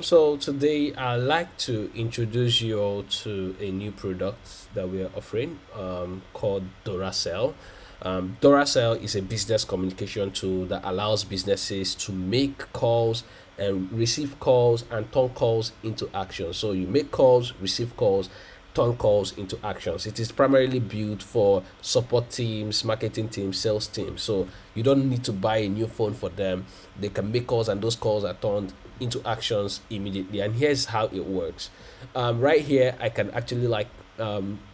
So today I'd like to introduce you all to a new product that we are offering called Dora Cell. Dora Cell is a business communication tool that allows businesses to make calls and receive calls and turn calls into action. So you make calls, receive calls, turn calls into actions. It is primarily built for support teams, marketing teams, sales teams. So you don't need to buy a new phone for them. They can make calls and those calls are turned into actions immediately. And here's how it works. Right here, I can actually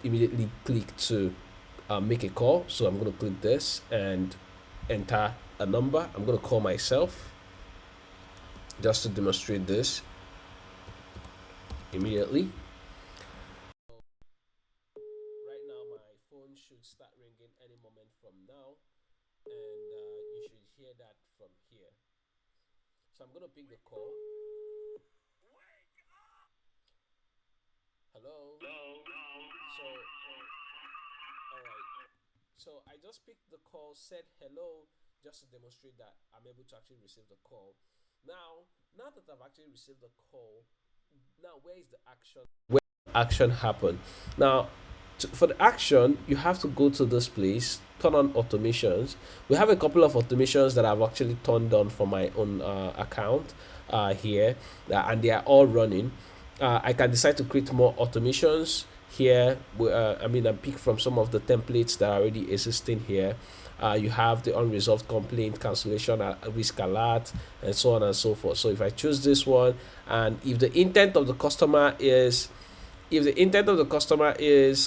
immediately click to make a call. So I'm going to click this and enter a number. I'm going to call myself just to demonstrate this immediately. Right now, my phone should start ringing any moment from now, and you should hear that from here. So I'm going to pick the call. Hello. So, all right. So I just picked the call, said hello, just to demonstrate that I'm able to actually receive the call. Now that I've actually received the call, now where is the action? Where action happen? Now, for the action, you have to go to this place, turn on automations. We have a couple of automations that I've actually turned on for my own account here, and they are all running. I can decide to create more automations here. I pick from some of the templates that are already existing here. You have the unresolved complaint, cancellation, risk alert, and so on and so forth. So if I choose this one, and if the intent of the customer is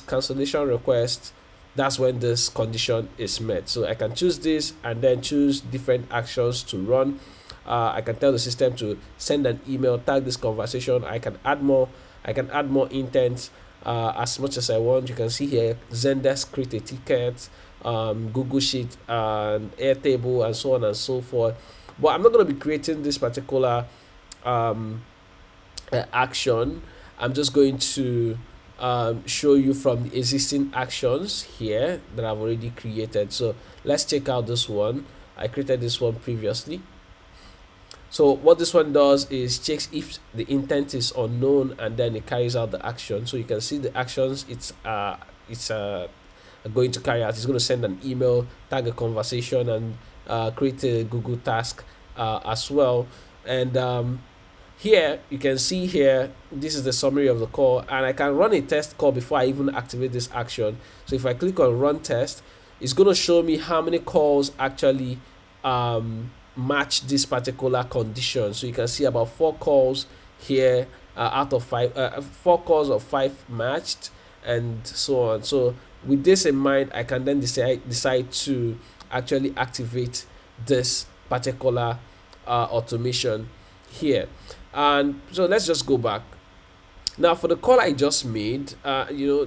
cancellation request, that's when this condition is met. So I can choose this and then choose different actions to run. I can tell the system to send an email, tag this conversation. I can add more intents as much as I want. You can see here Zendesk create a ticket, Google Sheet, and Airtable, and so on and so forth. But I'm not going to be creating this particular um, action. I'm just going to show you from the existing actions here that I've already created. So let's check out this one. I created this one previously. So what this one does is checks if the intent is unknown and then it carries out the action. So you can see the actions it's going to carry out. It's going to send an email, tag a conversation, and create a Google task as well. And here you can see here this is the summary of the call, and I can run a test call before I even activate this action. So if I click on run test, it's going to show me how many calls actually match this particular condition. So you can see about 4 calls here out of 5, 4 calls of 5 matched, and so on. So with this in mind, I can then decide to actually activate this particular automation here. And so let's just go back. Now for the call I just made, there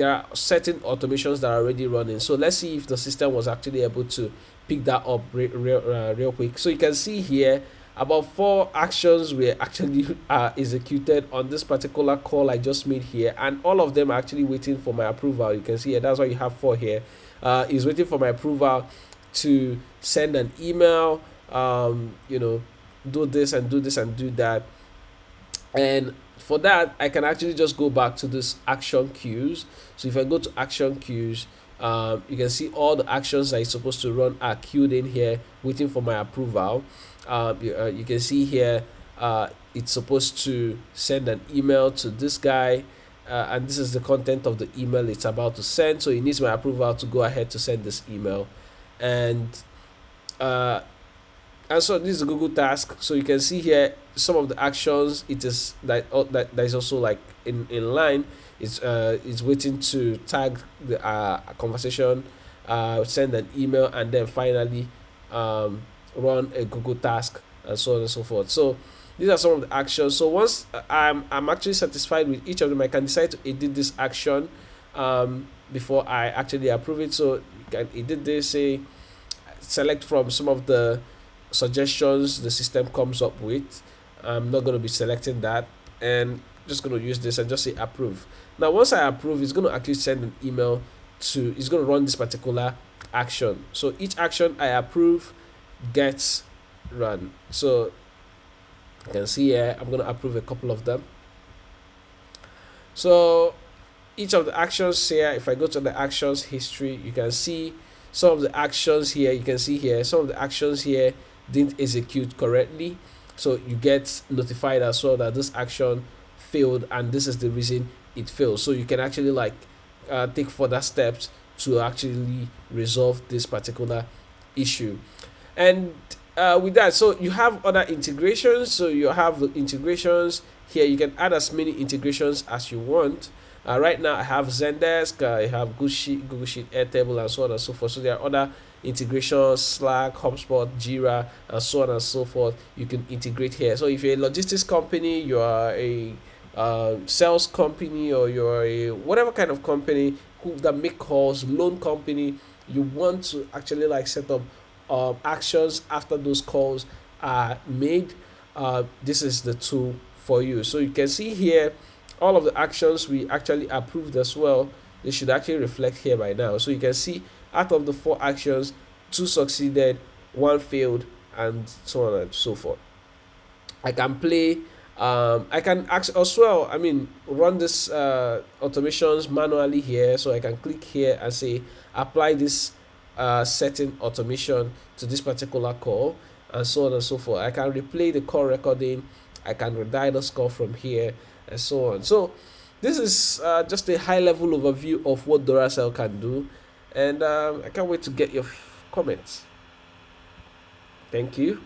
are certain automations that are already running. So let's see if the system was actually able to pick that up real quick. So you can see here about 4 actions were actually executed on this particular call I just made here, and all of them are actually waiting for my approval. You can see here, that's why you have 4 here. Is waiting for my approval to send an email, do this and do this and do that. And for that, I can actually just go back to this action queues. So if I go to action queues, you can see all the actions that is supposed to run are queued in here, waiting for my approval. You can see here, it's supposed to send an email to this guy, and this is the content of the email it's about to send. So it needs my approval to go ahead to send this email. And uh, and so this is a Google task. So you can see here some of the actions. It is that is also like in line. It's waiting to tag the conversation, send an email, and then finally run a Google task, and so on and so forth. So these are some of the actions. So once I'm actually satisfied with each of them, I can decide to edit this action before I actually approve it. So you can edit this, say select from some of the suggestions the system comes up with. I'm not going to be selecting that, and just going to use this and just say approve. Now once I approve, it's going to actually send an email to, it's going to run this particular action. So each action I approve gets run. So You can see here I'm going to approve a couple of them. So each of the actions here, if I go to the actions history, you can see some of the actions here. You can see here some of the actions here didn't execute correctly, so you get notified as well that this action failed, and this is the reason it failed. So you can actually like take further steps to actually resolve this particular issue. And with that, so you have other integrations. So you have the integrations here. You can add as many integrations as you want. Right now I have Zendesk, I have Google Sheet, Airtable, and so on and so forth. So there are other integrations: Slack, HubSpot, Jira, and so on and so forth. You can integrate here. So if you're a logistics company, you are a sales company, or you're a whatever kind of company that make calls, loan company, you want to actually like set up actions after those calls are made. This is the tool for you. So you can see here all of the actions we actually approved as well. They should actually reflect here by now. So you can see out of the 4 actions, 2 succeeded, 1 failed, and so on and so forth. I can play. I can as well. I mean, run this automations manually here. So I can click here and say apply this setting automation to this particular call, and so on and so forth. I can replay the call recording. I can redial the score from here, and so on. So this is just a high level overview of what Dora Cell can do, and I can't wait to get your comments. Thank you.